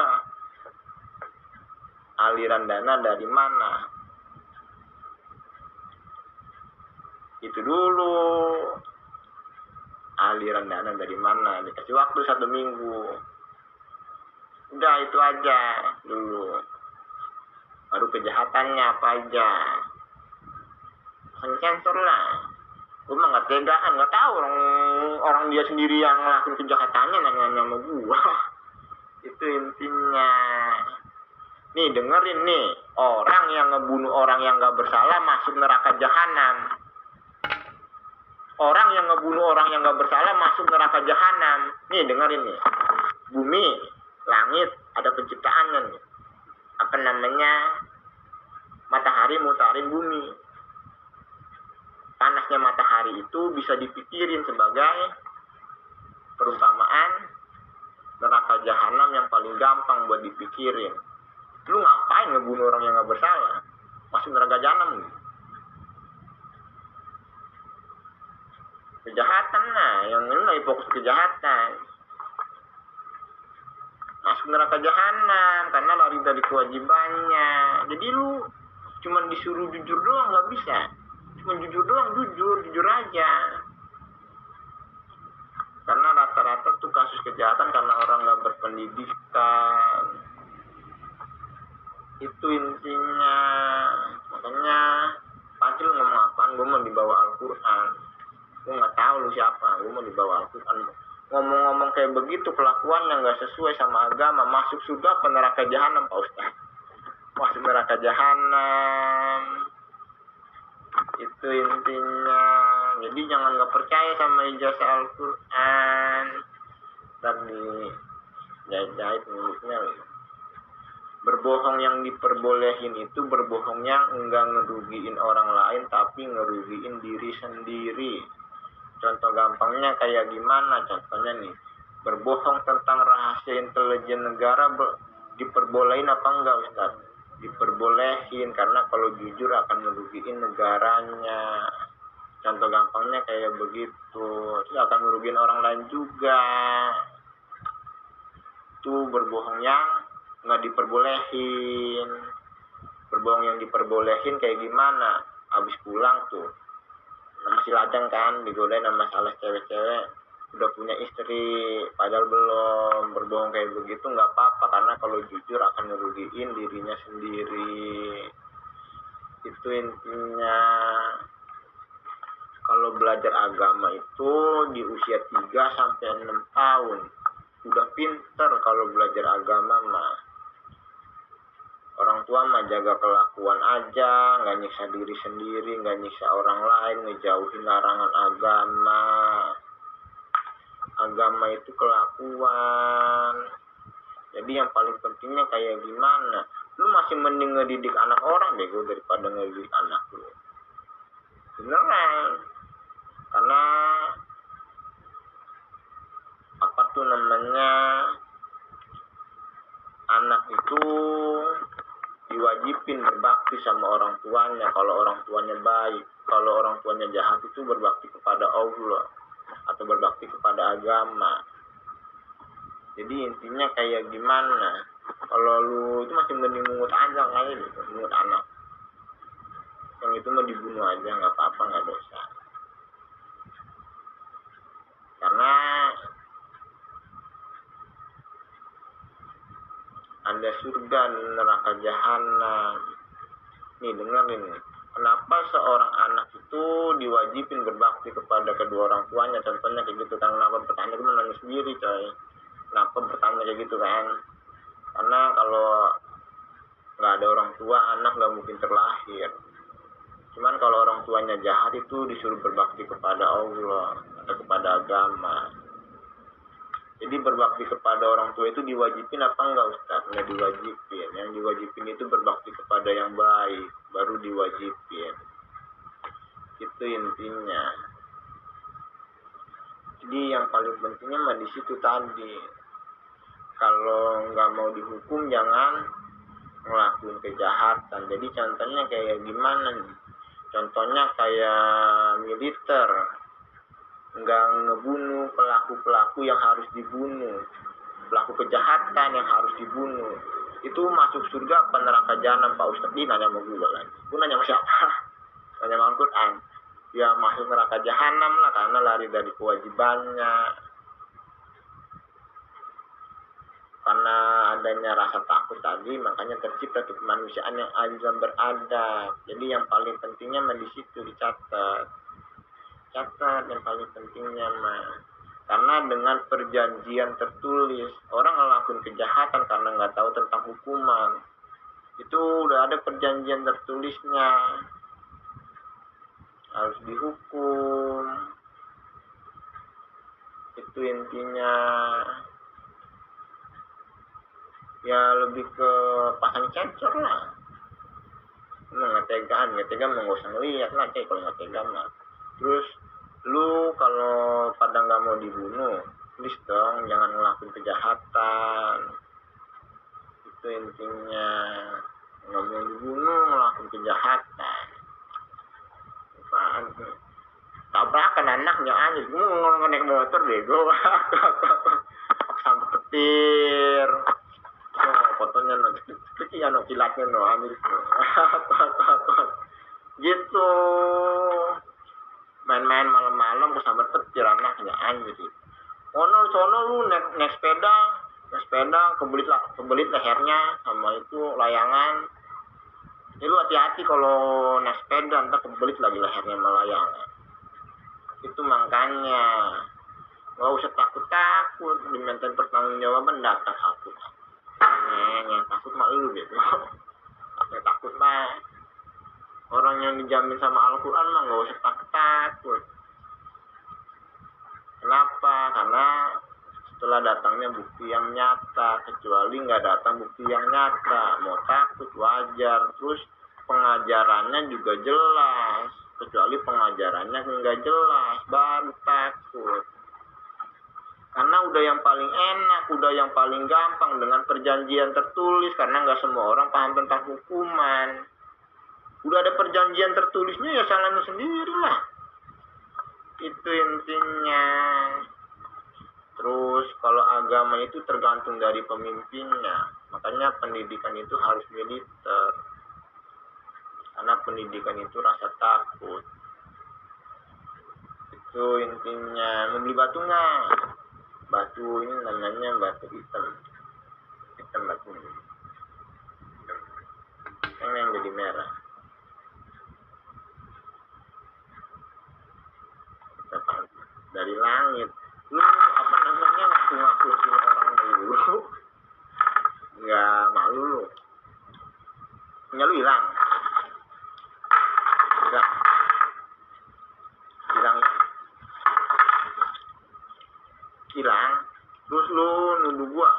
Aliran dana dari mana? Itu dulu. Aliran dana dari mana? Dikasih waktu 1 minggu. Udah itu aja dulu. Baru kejahatannya apa aja. Sensor lah. Gue mah nggak tegaan, nggak tahu orang dia sendiri yang ngelakuin kejahatannya nanya sama gue. Itu intinya. Nih dengerin nih, orang yang ngebunuh orang yang nggak bersalah masuk neraka jahanam. Orang yang ngebunuh orang yang nggak bersalah masuk neraka jahanam. Nih dengerin nih, bumi, langit ada penciptaannya nih. Apa namanya? Matahari mutarin bumi. Panasnya matahari itu bisa dipikirin sebagai perumpamaan neraka jahanam yang paling gampang buat dipikirin. Lu ngapain ngebunuh orang yang nggak bersalah? Masuk neraka jahanam nih. Kejahatan lah, yang ini lagi fokus kejahatan. Masuk neraka jahanam karena lari dari kewajibannya. Jadi lu cuma disuruh jujur doang nggak bisa. Cuma jujur doang, jujur aja. Karena rata-rata tuh kasus kejahatan karena orang nggak berpendidikan. Itu intinya. Makanya pasti lu ngomong apaan, gue mau dibawa Al-Quran. Gue nggak tahu lu siapa, gue mau dibawa Al-Quran. Ngomong-ngomong kayak begitu, kelakuan yang nggak sesuai sama agama, masuk surga ke neraka jahanam, Pak Ustaz. Masuk neraka jahanam. Itu intinya. Jadi jangan nggak percaya sama ijazah Al-Quran. Tapi jahit-jahit mulutnya. Berbohong yang diperbolehin itu berbohong yang enggak ngerugiin orang lain, tapi ngerugiin diri sendiri. Contoh gampangnya kayak gimana? Contohnya nih, berbohong tentang rahasia intelijen negara diperbolehin apa enggak, Ustaz? Diperbolehin, karena kalau jujur akan merugiin negaranya. Contoh gampangnya kayak begitu. Terus akan merugiin orang lain juga. Itu berbohong yang nggak diperbolehin. Berbohong yang diperbolehin kayak gimana? Habis pulang tuh masih lajang kan, digodain sama salah cewek-cewek, udah punya istri padahal belum. Berbohong kayak begitu nggak apa-apa, karena kalau jujur akan ngerugiin dirinya sendiri. Itu intinya. Kalau belajar agama itu di usia 3-6 tahun udah pinter kalau belajar agama mah. Orang tua mah jaga kelakuan aja, nggak nyiksa diri sendiri, nggak nyiksa orang lain, ngejauhin larangan agama. Agama itu kelakuan. Jadi yang paling pentingnya kayak gimana? Lu masih mending ngedidik anak orang bego daripada ngedidik anak lu. Beneran. Karena apa tuh namanya, anak itu diwajibin berbakti sama orang tuanya kalau orang tuanya baik. Kalau orang tuanya jahat itu berbakti kepada Allah atau berbakti kepada agama. Jadi intinya kayak gimana? Kalau lu itu masih mending mungut aja kali gitu, mungut anak. Yang itu mau dibunuh aja, nggak apa-apa, nggak dosa. Karena ada surga neraka jahanam. Nih dengerin nih. Kenapa seorang anak itu diwajibin berbakti kepada kedua orang tuanya? Contohnya kayak gitu kan. Kenapa bertanya? Gue menanya sendiri coy. Kenapa bertanya kayak gitu kan? Karena kalau nggak ada orang tua, anak nggak mungkin terlahir. Cuman kalau orang tuanya jahat itu disuruh berbakti kepada Allah atau kepada agama. Jadi berbakti kepada orang tua itu diwajibin apa enggak, Ustaz? Enggak diwajibin. Yang diwajibin itu berbakti kepada yang baik, baru diwajibin. Itu intinya. Jadi yang paling pentingnya mah di situ tadi. Kalau nggak mau dihukum jangan ngelakuin kejahatan. Jadi contohnya kayak gimana nih? Contohnya kayak militer, nggak ngebunuh pelaku-pelaku yang harus dibunuh, pelaku kejahatan yang harus dibunuh. Itu masuk surga apa neraka jahanam, Pak Ustadz? Dia nanya sama gue lagi. Gue nanya sama siapa? Nanya sama Al-Quran. Ya masuk neraka jahanam lah karena lari dari kewajibannya. Karena adanya rasa takut tadi, makanya tercipta tuh kemanusiaan yang azam beradab. Jadi yang paling pentingnya mah di situ dicatat. Catat yang paling pentingnya mah. Karena dengan perjanjian tertulis, orang ngelakuin kejahatan karena nggak tahu tentang hukuman. Itu udah ada perjanjian tertulisnya. Harus dihukum. Itu intinya. Ya lebih ke pasang censor lah. Nggak tega mah nggak usah ngeliat lah kayak kalau nggak tega mah. Terus lu kalau pada nggak mau dibunuh, please dong jangan ngelakuin kejahatan. Itu intinya. Nggak mau dibunuh ngelakuin kejahatan. Apaan tuh? Tabrakan anaknya anjir. Gue ngomong naik motor bego. Sampai petir. Fotonya nanti ya kilatnya anjir. Gitu. Main-main malam-malam kesambar petir anaknya anjir. Sono lu naik sepeda kebelit lehernya sama itu layangan. Jadi lu hati-hati kalau naik sepeda ntar kebelit lagi lehernya sama layangan. Itu makanya nggak usah takut dimintain pertanggungjawaban datang aku. Yang takut mah lu gitu. Yang takut mah orang yang dijamin sama Al-Quran mah nggak usah takut. Kenapa? Karena setelah datangnya bukti yang nyata, kecuali nggak datang bukti yang nyata, mau takut wajar. Terus pengajarannya juga jelas, kecuali pengajarannya nggak jelas, baru takut. Karena udah yang paling enak, udah yang paling gampang dengan perjanjian tertulis, karena nggak semua orang paham tentang hukuman. Udah ada perjanjian tertulisnya ya salahnya sendiri lah. Itu intinya. Terus kalau agama itu tergantung dari pemimpinnya. Makanya pendidikan itu harus militer. Karena pendidikan itu rasa takut. Itu intinya. Mau beli batu nggak? Batu ini namanya batu hitam batu ini. Yang jadi merah. Dari langit. Lu apa namanya ngaku-ngaku orang dulu? Nggak malu lu. Punya lu hilang. Hilang. Terus lu nuduh gua.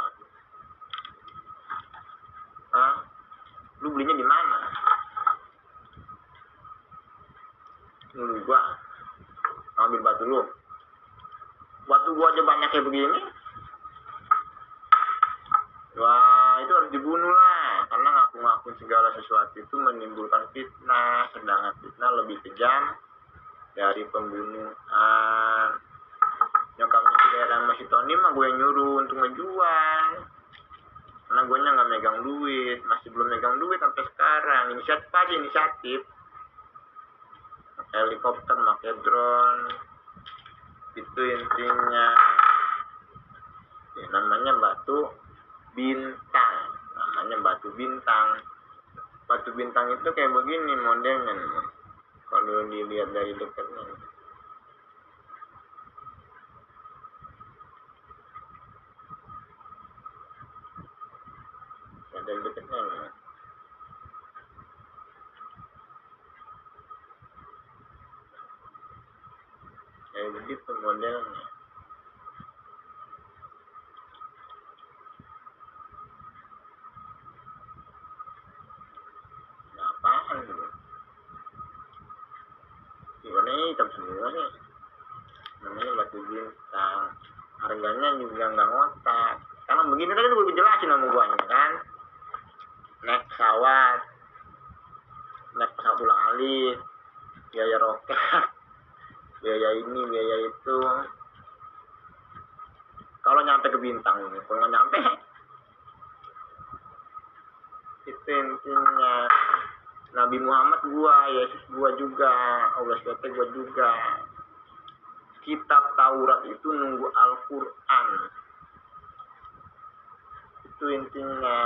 Hah? Lu belinya di mana? Nuduh gua. Ambil batu lu. Batu gua aja banyak kayak begini. Wah, itu harus dibunuh lah. Karena ngaku-ngaku segala sesuatu itu menimbulkan fitnah. Sedangkan fitnah lebih kejam dari pembunuhan. Nyokapnya si Dera sama si Tony mah gue yang nyuruh untuk ngejual. Karena gue nya nggak megang duit. Masih belum megang duit sampai sekarang. Inisiatif. Pakai helikopter, pakai drone. Itu intinya. Ya, namanya batu bintang. Batu bintang itu kayak begini modelnya nih. Kalau dilihat dari dekatnya. Dari dekatnya nih. Kayak begitu modelnya. hitam semua sih. Namanya batu bintang. Harganya juga nggak ngotak. Karena begini tadi gue jelasin sama guanya kan. Naik pesawat, naik pesawat ulang alik, biaya roket, biaya ini, biaya itu. Kalau nyampe ke bintang ini, kalau nggak nyampe, itu intinya. Nabi Muhammad gua, Yesus gua juga, Allah SWT gua juga. Kitab Taurat itu nunggu Al-Quran. Itu intinya.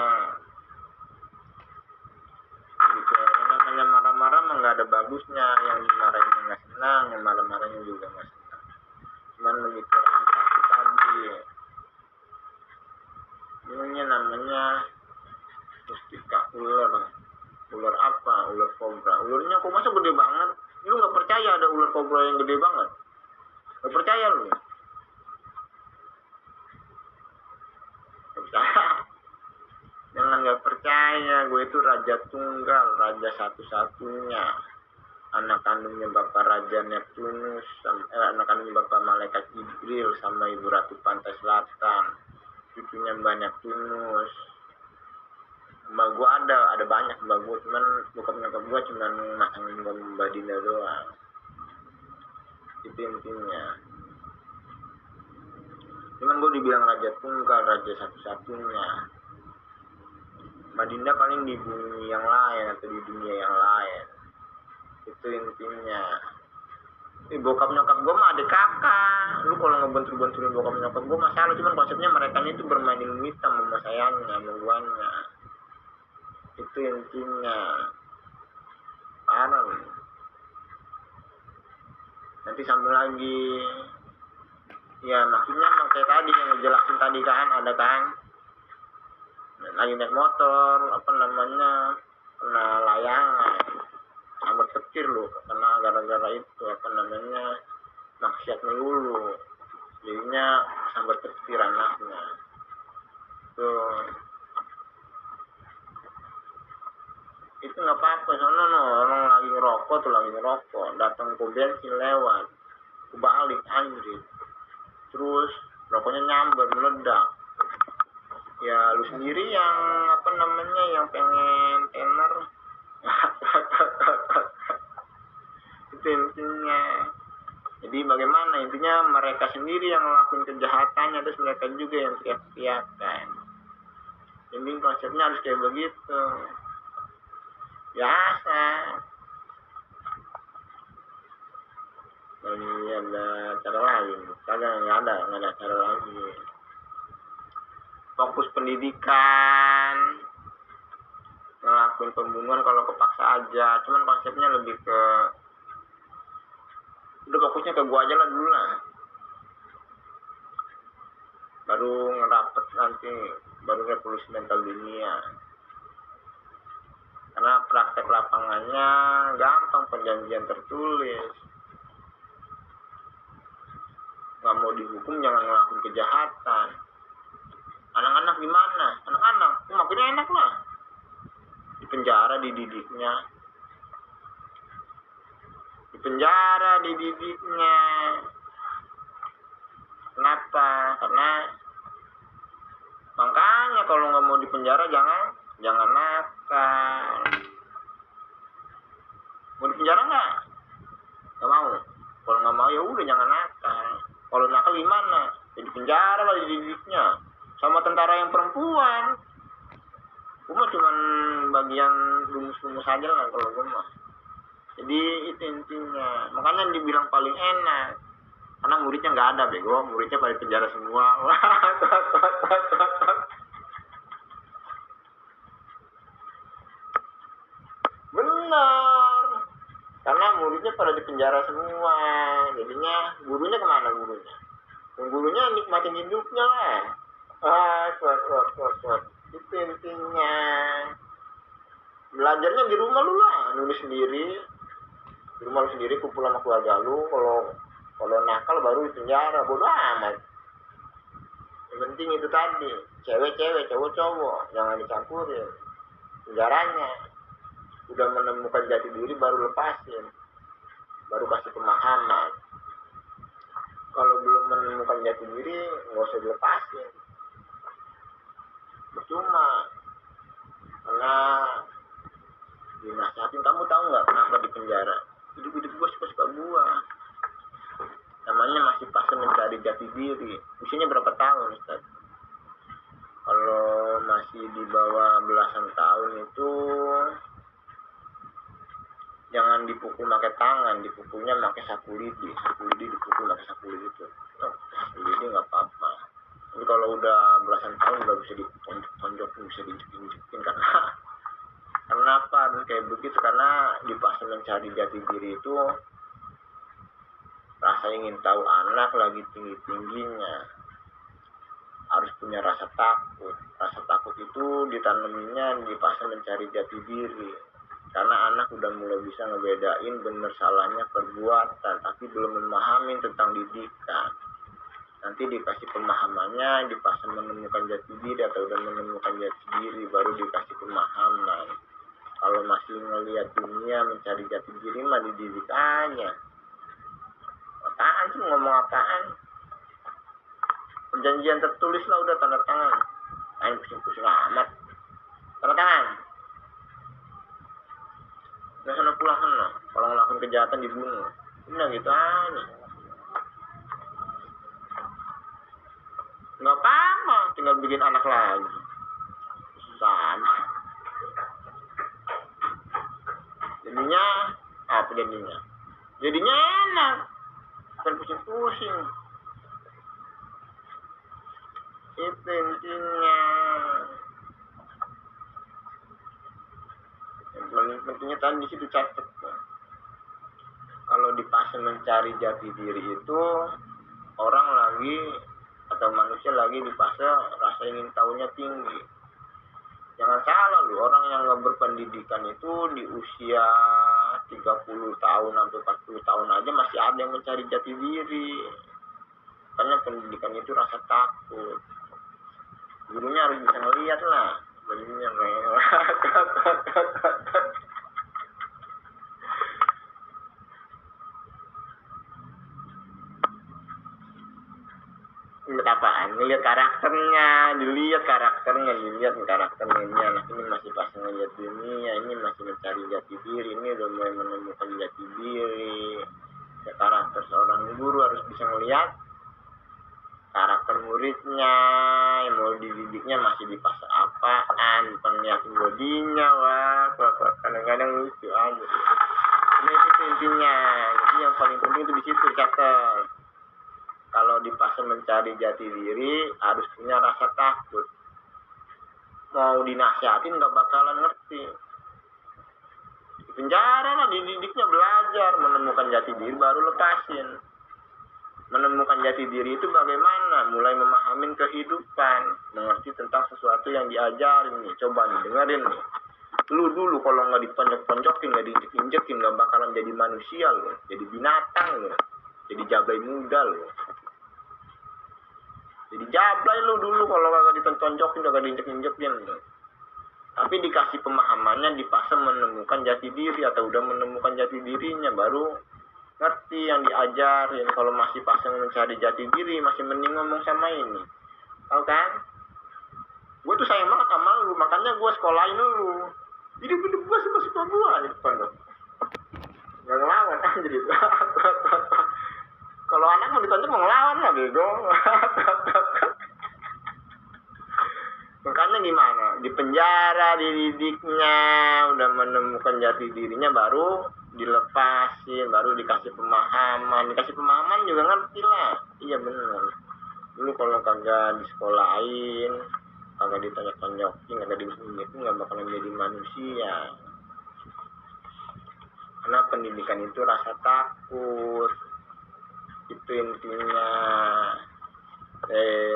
Gitu. Yang namanya marah-marah mah nggak ada bagusnya. Yang dimarahin nggak senang, yang marah-marahnya juga nggak senang. Cuman lebih ke tadi. Ini namanya mustika ular. Ular apa? Ular kobra. Ularnya kok masa gede banget? Lu nggak percaya ada ular kobra yang gede banget? Nggak percaya lu? Nggak percaya? Jangan nggak percaya. Gue itu raja tunggal, raja satu-satunya. Anak kandungnya Bapak Raja Neptunus, anak kandungnya Bapak Malaikat Jibril sama Ibu Ratu Pantai Selatan. Cucunya Mbak Neptunus. Mbak gue ada banyak mbak gue, cuman bokap nyokap gue cuman masangin Mbak Dinda doang. Itu intinya. Cuman gue dibilang raja tunggal, raja satu-satunya. Mbak Dinda paling di bumi yang lain atau di dunia yang lain. Itu intinya. Bokap nyokap gue mah ada kakak. Lu kalau ngebentur-benturin bokap nyokap gue masalah, cuman konsepnya mereka itu bermain ilmu hitam sama sayangnya, sama guanya. Itu intinya. Parah. Nanti sambung lagi. Ya maksudnya kayak tadi yang ngejelasin tadi kan, ada kan lagi naik motor, apa namanya, kena layangan, sambar petir lu, kena gara-gara itu, apa namanya, maksiat melulu, jadinya sambar petir anaknya. Tuh. Itu nggak apa-apa, sono no, orang lagi ngerokok, datang ke bensin lewat, kebalik anjir, terus rokoknya nyambar meledak. Ya lu sendiri yang apa namanya, yang pengen tenar. Itu intinya. Jadi bagaimana, intinya mereka sendiri yang ngelakuin kejahatannya, terus mereka juga yang teriak-teriakan. Jadi konsepnya harus kayak begitu. Biasa. Dan ada cara lain. Nggak ada cara lagi. Fokus pendidikan, ngelakuin pembunuhan kalau kepaksa aja. Cuman konsepnya lebih ke, udah fokusnya ke gua aja lah dulu lah. Baru ngerapet nanti, baru revolusi mental dunia. Karena praktek lapangannya gampang, perjanjian tertulis. Nggak mau dihukum jangan ngelakuin kejahatan. Anak-anak gimana? Anak-anak, maksudnya enak lah. Di penjara dididiknya. Di penjara dididiknya. Kenapa? Karena makanya kalau nggak mau di penjara jangan nakal. Mau di penjara nggak? Nggak mau. Kalau nggak mau ya udah jangan nakal. Kalau nakal gimana? Ya di penjara lah dididiknya. Sama tentara yang perempuan. Gue mah cuman bagian rumus-rumus aja lah kalau gue mah. Jadi itu intinya. Makanya dibilang paling enak. Karena muridnya nggak ada bego. Muridnya pada penjara semua. Benar. Karena muridnya pada di penjara semua. Jadinya gurunya kemana gurunya? Gurunya nikmatin hidupnya lah. Kuat. Itu intinya. Belajarnya di rumah lu lah, nulis sendiri. Di rumah lu sendiri, kumpul sama keluarga lu. Kalau nakal baru di penjara, bodo amat. Yang penting itu tadi, cewek-cewek, cowok-cowok, jangan dicampurin. Penjaranya. Udah menemukan jati diri baru lepasin. baru kasih pemahaman. Kalau belum menemukan jati diri nggak usah dilepasin, percuma. Karena dinasihatin, kamu tahu nggak kenapa di penjara? Hidup gue suka gua, namanya masih fase mencari jati diri. Usianya berapa tahun, Ustaz? Kalau masih di bawah belasan tahun itu jangan dipukul pakai tangan, dipukulnya pakai sapu lidi dipukul pakai sapu lidi itu. Sapu lidi nggak apa-apa. Tapi kalau udah belasan tahun udah bisa ditonjok-tonjokin, bisa diinjek-injekin. Kenapa harus kayak begitu? Karena di fase mencari jati diri itu rasa ingin tahu anak lagi tinggi-tingginya, harus punya rasa takut. Rasa takut itu ditanaminya di fase mencari jati diri, karena anak udah mulai bisa ngebedain bener salahnya perbuatan, tapi belum memahami tentang didikan. Nanti dikasih pemahamannya di fase menemukan jati diri atau udah menemukan jati diri, baru dikasih pemahaman. Kalau masih ngelihat dunia mencari jati diri mah dididik aja. Apaan sih, ngomong apaan? Perjanjian tertulis lah udah, tanda tangan. Main pusing-pusing amat. Tanda tangan. Nggak sana pulang sana. Kalau ngelakuin kejahatan dibunuh. Udah gitu aja. Nggak apa-apa, tinggal bikin anak lagi. Sama. Jadinya, apa jadinya? Jadinya enak. Bukan pusing-pusing. Itu intinya. Yang paling pentingnya tadi di situ catat. Kalau di fase mencari jati diri itu orang lagi atau manusia lagi di fase rasa ingin tahunya tinggi. Jangan salah lu, orang yang nggak berpendidikan itu di usia 30 tahun sampai 40 tahun aja masih ada yang mencari jati diri. Karena pendidikan itu rasa takut. Gurunya harus bisa ngeliat lah. Gurunya ngeliat apaan? Ngeliat karakternya, dilihat karakternya ini anak ini masih pas ngeliat dunia, ini masih mencari jati diri, ini udah mulai menemukan jati diri. Ya, karakter seorang guru harus bisa ngeliat karakter muridnya, yang mau dididiknya masih di fase apaan, bukan ngeliatin bodinya. Wah, kadang-kadang lucu aja. Ini itu intinya. Jadi yang paling penting itu di situ, catat. Kalau di fase mencari jati diri harus punya rasa takut. Mau dinasihatin nggak bakalan ngerti. Di penjara lah, dididiknya belajar menemukan jati diri, baru lepasin. Menemukan jati diri itu bagaimana? Mulai memahami kehidupan, mengerti tentang sesuatu yang diajarin nih. Coba nih, dengerin nih. Lu dulu kalau nggak ditonjok-tonjokin, nggak diinjek-injekin, nggak bakalan jadi manusia loh, jadi binatang loh, jadi jablay muda loh. Jadi jablay lu dulu kalau nggak ditonjokin, nggak diinjek-injekin loh. Tapi dikasih pemahamannya di fase menemukan jati diri atau udah menemukan jati dirinya, baru ngerti yang diajarin. Kalau masih fase mencari jati diri, masih mending ngomong sama ini. Tahu kan? Gue tuh sayang banget sama lu, makanya gue sekolahin lu. Hidup gue suka gue di depan lo. Gak ngelawan aja gitu. Kalau anak mau ditonjok mau ngelawan lah bego. Makanya gimana? Di penjara, dididiknya, udah menemukan jati dirinya, baru dilepasin, baru dikasih pemahaman. Dikasih pemahaman juga ngerti lah. Iya bener. Dulu kalau kagak disekolahin, kagak ditonjok-tonjokin, kagak diinjek-injekin, nggak bakalan jadi manusia. Karena pendidikan itu rasa takut. Itu intinya.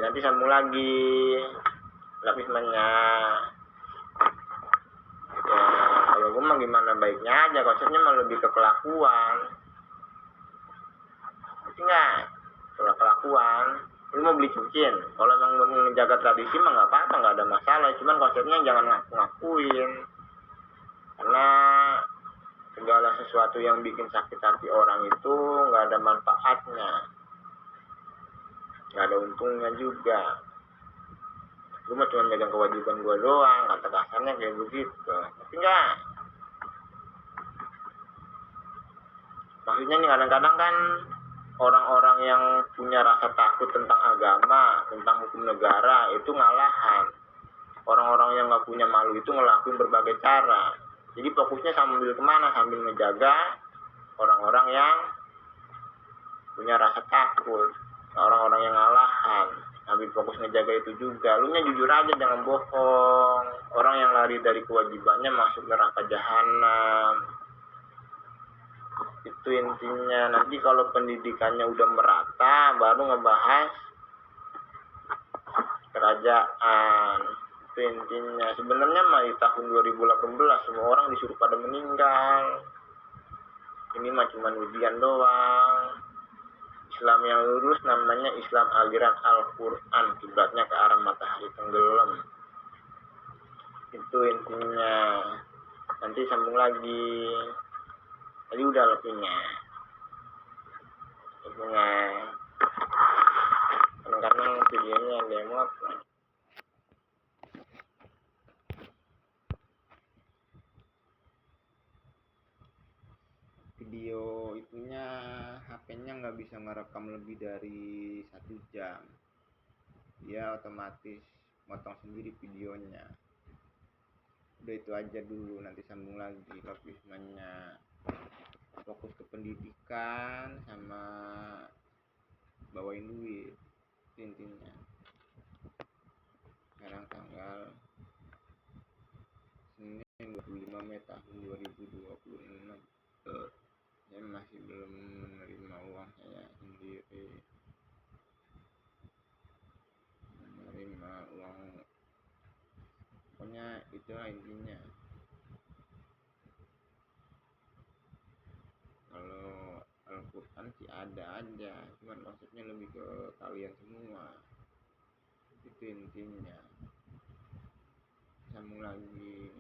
Nanti sambung lagi. Lapismannya. Ya, kalau gue mah gimana baiknya aja, konsepnya mah lebih ke kelakuan. Ngerti nggak? Kelakuan. Lu mau beli cincin, kalau emang mau menjaga tradisi mah nggak apa-apa, nggak ada masalah. Cuman konsepnya jangan ngaku-ngakuin. Karena segala sesuatu sesuatu yang bikin sakit hati orang itu nggak ada manfaatnya, nggak ada untungnya juga. Lu mah cuma megang kewajiban gue doang, kata kasarnya kayak begitu. Tapi enggak, maksudnya nih kadang-kadang kan orang-orang yang punya rasa takut tentang agama, tentang hukum negara itu ngalahan. Orang-orang yang nggak punya malu itu ngelakuin berbagai cara. Jadi fokusnya sambil kemana? Sambil ngejaga orang-orang yang punya rasa takut, orang-orang yang ngalahan. Sambil fokus ngejaga itu juga. Lu nya jujur aja, jangan bohong. Orang yang lari dari kewajibannya masuk neraka jahanam. Itu intinya. Nanti kalau pendidikannya udah merata, baru ngebahas kerajaan. Itu intinya. Sebenarnya mah di tahun 2018 semua orang disuruh pada meninggal. Ini mah cuma ujian doang. Islam yang lurus namanya Islam aliran Al-Quran, kiblatnya ke arah matahari tenggelam. Itu intinya. Nanti sambung lagi. Tadi udah lebihnya. Kadang-kadang videonya ada yang motong. Video itunya HP-nya nggak bisa ngerekam lebih dari 1 jam. Dia otomatis motong sendiri videonya. Udah itu aja dulu, nanti sambung lagi topiknya. Fokus ke pendidikan sama bawain duit intinya. Sekarang tanggal Senin 25 Mei tahun 2026. Saya masih belum menerima uang saya sendiri, menerima uang, pokoknya itulah intinya. Kalau Al-Quran sih ada aja, cuman maksudnya lebih ke kalian semua. Itu intinya. Sambung lagi.